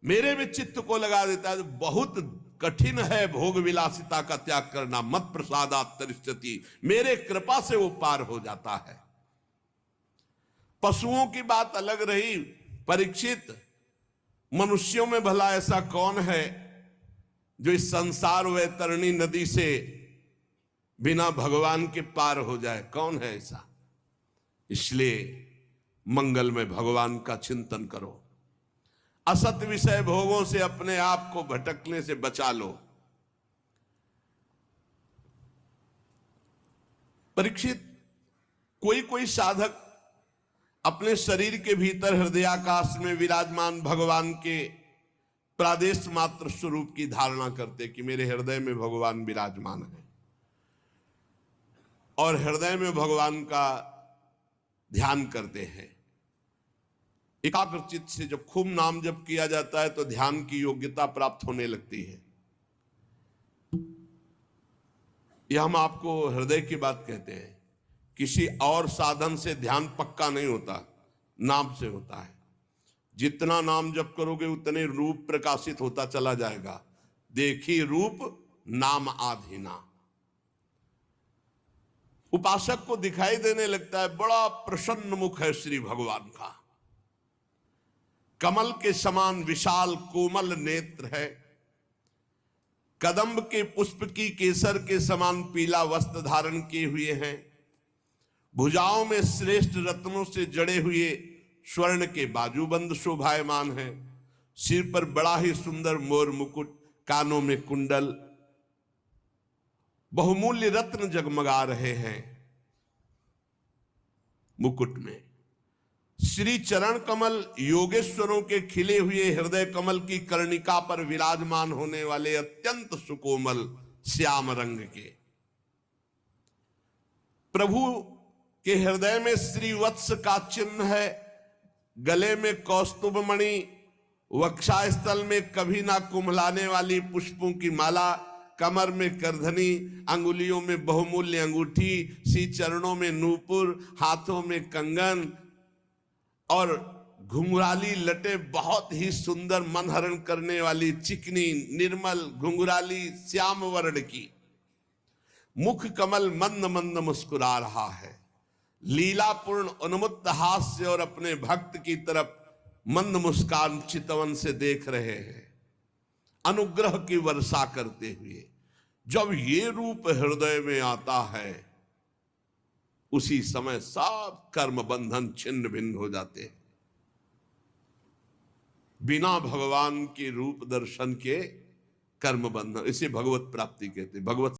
मेरे में चित्त को लगा देता है। बहुत कठिन है भोग विलासिता का त्याग करना। मत प्रसादात् तरिष्यति, मेरे कृपा से वो पार हो जाता है। पशुओं की बात अलग रही। परीक्षित, मनुष्यों में भला ऐसा कौन है जो इस संसार वैतरणी नदी से बिना भगवान के पार हो जाए? कौन है ऐसा? इसलिए मंगल में भगवान का चिंतन करो। असत विषय भोगों से अपने आप को भटकने से बचा लो। परीक्षित, कोई कोई साधक अपने शरीर के भीतर हृदयाकाश में विराजमान भगवान के प्रादेश मात्र स्वरूप की धारणा करते कि मेरे हृदय में भगवान विराजमान है, और हृदय में भगवान का ध्यान करते हैं। एकाग्र चित्त से जब खूब नाम जप किया जाता है तो ध्यान की योग्यता प्राप्त होने लगती है। यह हम आपको हृदय की बात कहते हैं। किसी और साधन से ध्यान पक्का नहीं होता, नाम से होता है। जितना नाम जप करोगे उतने रूप प्रकाशित होता चला जाएगा। देखी रूप नाम आधीना। उपासक को दिखाई देने लगता है बड़ा प्रसन्न मुख है श्री भगवान का, कमल के समान विशाल कोमल नेत्र है, कदम्ब के पुष्प की केसर के समान पीला वस्त्र धारण किए हुए हैं, भुजाओं में श्रेष्ठ रत्नों से जड़े हुए स्वर्ण के बाजूबंद शोभायमान है, सिर पर बड़ा ही सुंदर मोर मुकुट, कानों में कुंडल, बहुमूल्य रत्न जगमगा रहे हैं मुकुट में। श्री चरण कमल योगेश्वरों के खिले हुए हृदय कमल की कर्णिका पर विराजमान होने वाले अत्यंत सुकोमल श्याम रंग के प्रभु के हृदय में श्री वत्स का चिन्ह है, गले में कौस्तुभ मणि, वक्षास्थल में कभी ना कुम्हलाने वाली पुष्पों की माला, कमर में करधनी, अंगुलियों में बहुमूल्य अंगूठी, सी चरणों में नूपुर, हाथों में कंगन और घुंघराली लटे बहुत ही सुंदर मन हरण करने वाली चिकनी निर्मल घुंघराली श्याम वर्ण की। मुख कमल मंद मंद मुस्कुरा रहा है, लीलापूर्ण उन्मुक्त हास्य और अपने भक्त की तरफ मंद मुस्कान चितवन से देख रहे हैं, अनुग्रह की वर्षा करते हुए। जब ये रूप हृदय में आता है उसी समय सब कर्म बंधन छिन्न भिन्न हो जाते हैं। बिना भगवान के रूप दर्शन के कर्म बंधन, इसे भगवत प्राप्ति कहते हैं। भगवत